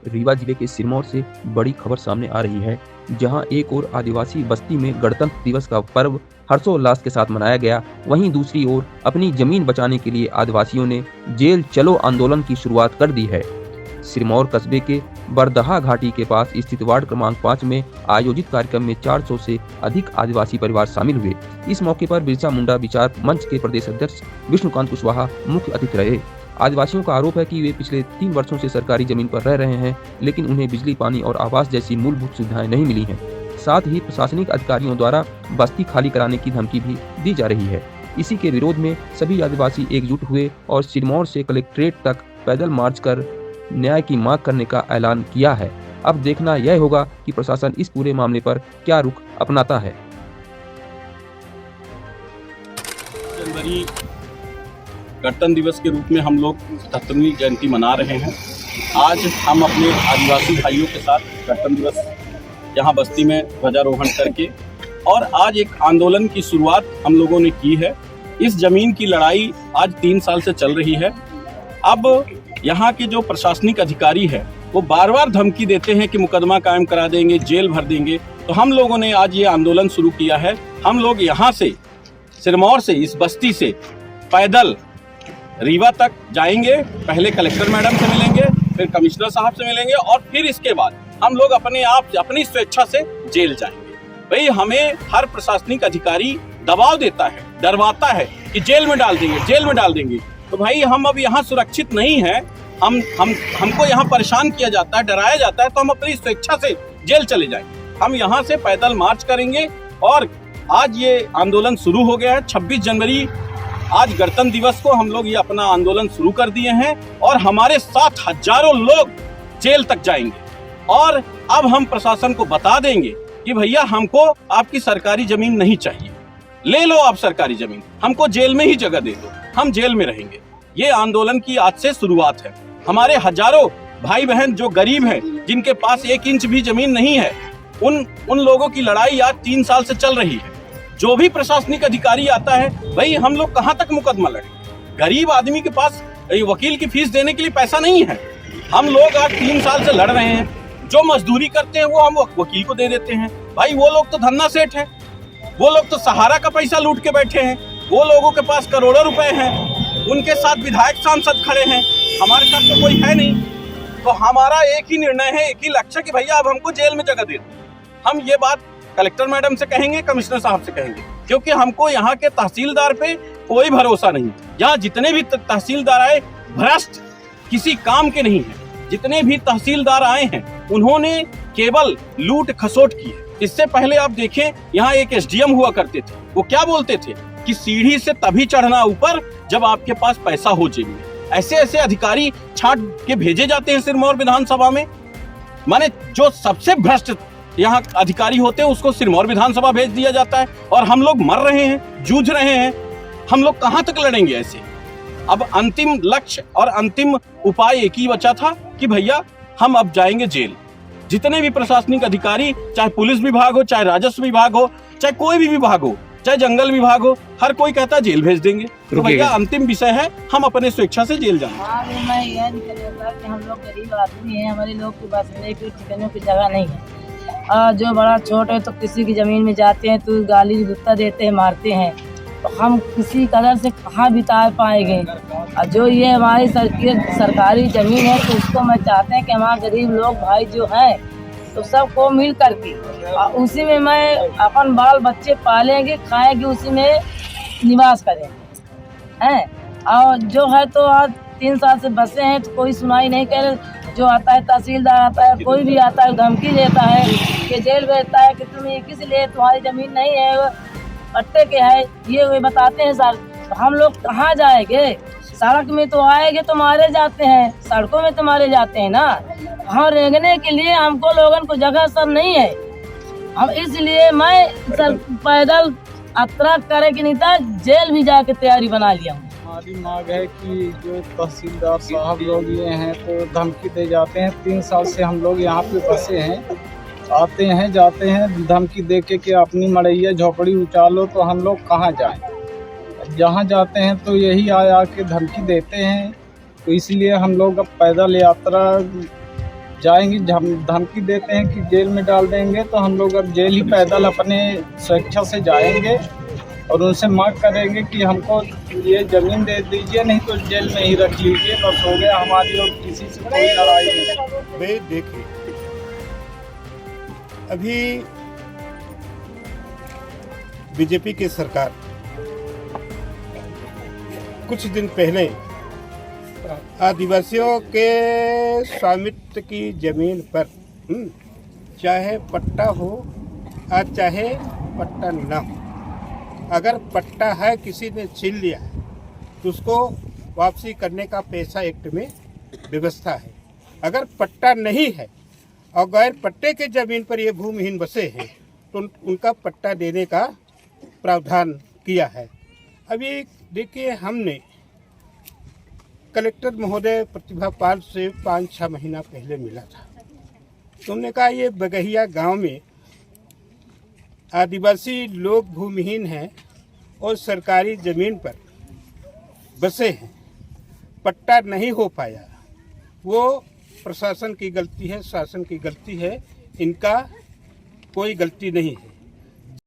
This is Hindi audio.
रीवा जिले के सिरमौर से बड़ी खबर सामने आ रही है, जहां एक ओर आदिवासी बस्ती में गणतंत्र दिवस का पर्व हर्षोल्लास के साथ मनाया गया, वहीं दूसरी ओर अपनी जमीन बचाने के लिए आदिवासियों ने जेल चलो आंदोलन की शुरुआत कर दी है। सिरमौर कस्बे के बरदहा घाटी के पास स्थित वार्ड क्रमांक 5 में आयोजित कार्यक्रम में 400 से अधिक आदिवासी परिवार शामिल हुए। इस मौके पर बिरसा मुंडा विचार मंच के प्रदेश अध्यक्ष विष्णुकांत कुशवाहा मुख्य अतिथि रहे। आदिवासियों का आरोप है कि वे पिछले 3 वर्षों से सरकारी जमीन पर रह रहे हैं, लेकिन उन्हें बिजली, पानी और आवास जैसी मूलभूत सुविधाएं नहीं मिली हैं। साथ ही प्रशासनिक अधिकारियों द्वारा बस्ती खाली कराने की धमकी भी दी जा रही है। इसी के विरोध में सभी आदिवासी एकजुट हुए और सिरमौर से कलेक्ट्रेट तक पैदल मार्च कर न्याय की मांग करने का ऐलान किया है। अब देखना यह होगा कि प्रशासन इस पूरे मामले पर क्या रुख अपनाता है। जनवरी गणतंत्र दिवस के रूप में हम लोग 77वीं जयंती मना रहे हैं। आज हम अपने आदिवासी भाइयों के साथ गणतंत्र दिवस यहाँ बस्ती में ध्वजारोहण करके और आज एक आंदोलन की शुरुआत हम लोगों ने की है। इस जमीन की लड़ाई आज 3 साल से चल रही है। अब यहाँ के जो प्रशासनिक अधिकारी है वो बार बार धमकी देते हैं कि मुकदमा कायम करा देंगे, जेल भर देंगे। तो हम लोगों ने आज ये आंदोलन शुरू किया है। हम लोग यहाँ से सिरमौर से, इस बस्ती से पैदल रीवा तक जाएंगे। पहले कलेक्टर मैडम से मिलेंगे, फिर कमिश्नर साहब से मिलेंगे और फिर इसके बाद हम लोग अपनी स्वेच्छा से जेल जाएंगे। भाई हमें हर प्रशासनिक अधिकारी दबाव देता है, डरवाता है कि जेल में डाल देंगे, जेल में डाल देंगे। तो भाई हम अब यहाँ सुरक्षित नहीं हैं। हमको यहाँ परेशान किया जाता है, डराया जाता है, तो हम अपनी स्वेच्छा से जेल चले जाएंगे। हम यहाँ से पैदल मार्च करेंगे और आज ये आंदोलन शुरू हो गया है। 26 जनवरी आज गणतंत्र दिवस को हम लोग ये अपना आंदोलन शुरू कर दिए हैं और हमारे साथ हजारों लोग जेल तक जाएंगे। और अब हम प्रशासन को बता देंगे कि भैया हमको आपकी सरकारी जमीन नहीं चाहिए, ले लो आप सरकारी जमीन, हमको जेल में ही जगह दे दो, हम जेल में रहेंगे। ये आंदोलन की आज से शुरुआत है। हमारे हजारों भाई बहन जो गरीब हैं, जिनके पास 1 इंच भी जमीन नहीं है, उन लोगों की लड़ाई आज 3 साल से चल रही है। जो भी प्रशासनिक अधिकारी आता है, भाई हम लोग कहाँ तक मुकदमा लड़ेंगे? गरीब आदमी के पास वकील की फीस देने के लिए पैसा नहीं है। हम लोग आज 3 साल से लड़ रहे हैं। जो मजदूरी करते हैं वो हम वकील को दे देते हैं। भाई वो लोग तो धन्ना सेठ है, वो लोग तो सहारा का पैसा लूट के बैठे हैं। वो लोगों के पास करोड़ों रुपए हैं, उनके साथ विधायक सांसद खड़े हैं, हमारे साथ तो कोई है नहीं। तो हमारा एक ही निर्णय है, एक ही लक्ष्य कि भैया अब हमको जेल में जगह दे दो। हम ये बात कलेक्टर मैडम से कहेंगे, कमिश्नर साहब से कहेंगे, क्योंकि हमको यहाँ के तहसीलदार पे कोई भरोसा नहीं। यहाँ जितने भी तहसीलदार आए भ्रष्ट, किसी काम के नहीं है। जितने भी तहसीलदार आए हैं उन्होंने केवल लूट खसोट की है। इससे पहले आप देखें, यहाँ एक SDM हुआ करते थे। वो क्या बोलते थे कि सीढ़ी से तभी चढ़ना ऊपर जब आपके पास पैसा हो जेब में। ऐसे ऐसे अधिकारी छांट के भेजे जाते हैं सिरमौर विधानसभा में। माने जो सबसे भ्रष्ट यहाँ अधिकारी होते हैं उसको सिरमौर विधानसभा भेज दिया जाता है। और हम लोग मर रहे हैं, जूझ रहे हैं। हम लोग कहाँ तक लड़ेंगे ऐसे? अब अंतिम लक्ष्य और अंतिम उपाय एक ही बचा था कि भैया हम अब जाएंगे जेल। जितने भी प्रशासनिक अधिकारी, चाहे पुलिस विभाग हो, चाहे राजस्व विभाग हो, चाहे कोई भी विभाग हो, चाहे जंगल विभाग हो, हर कोई कहता है जेल भेज देंगे। तो भैया अंतिम विषय है, हम अपने स्वेच्छा से जेल जाएंगे। मैं यह निकलेगा कि हम लोग गरीब आदमी हैं, हमारे लोग के पास रहने की ठिकाने की जगह नहीं है। जो बड़ा छोट है तो किसी की जमीन में जाते हैं तो गाली गुत्ता देते हैं, मारते हैं। तो हम किसी कदर से कहाँ बिता पाएंगे? और जो ये हमारी सरकारी ज़मीन है तो उसको मैं चाहते हैं कि हमारे गरीब लोग भाई जो हैं तो सबको मिल करके उसी में मैं अपन बाल बच्चे पालेंगे, खाएंगे, उसी में निवास करेंगे हैं। और जो है तो आज 3 साल से बसे हैं तो कोई सुनाई नहीं कर। जो आता है तहसीलदार आता है, कोई भी आता है धमकी देता है कि जेल भेजता है कि तुम ये किस लिए, तुम्हारी ज़मीन नहीं है, पट्टे के है, ये बताते हैं सर। तो हम लोग कहाँ जाएंगे? सड़क में तो आएंगे तो मारे जाते हैं, सड़कों में तो मारे जाते हैं ना। हाँ, रेंगने के लिए हमको लोगों को जगह सब नहीं है। हम इसलिए मैं सर पैदल यात्रा करे कि नहीं था, जेल भी जाके तैयारी बना लिया हूँ। हमारी मांग है कि जो तहसीलदार साहब लोग ये हैं तो धमकी दे जाते हैं। 3 साल से हम लोग यहाँ पे बसे हैं, आते हैं जाते हैं, धमकी दे के कि अपनी मड़ैया झोपड़ी उचालो। तो हम लोग कहाँ जाएं? जहाँ जाते हैं तो यही आ के धमकी देते हैं। तो इसलिए हम लोग अब पैदल यात्रा जाएंगे, धमकी देते हैं कि जेल में डाल देंगे। तो हम लोग अब जेल ही पैदल अपने स्वेच्छा से जाएंगे और उनसे मांग करेंगे कि हमको ये ज़मीन दे दीजिए, नहीं तो जेल में ही रख लीजिए, बस हो गया हमारी और किसी से कोई लड़ाई नहीं। भाई देखिए, अभी बीजेपी की सरकार कुछ दिन पहले आदिवासियों के स्वामित्व की जमीन पर चाहे पट्टा हो और चाहे पट्टा ना हो, अगर पट्टा है किसी ने छीन लिया तो उसको वापसी करने का पैसा एक्ट में व्यवस्था है। अगर पट्टा नहीं है और गैर पट्टे के जमीन पर ये भूमिहीन बसे हैं तो उनका पट्टा देने का प्रावधान किया है। अभी देखिए, हमने कलेक्टर महोदय प्रतिभा पाल से 5-6 महीना पहले मिला था। तो उन्होंने कहा ये बगहिया गांव में आदिवासी लोग भूमिहीन हैं और सरकारी ज़मीन पर बसे हैं, पट्टा नहीं हो पाया, वो प्रशासन की गलती है, शासन की गलती है, इनका कोई गलती नहीं है।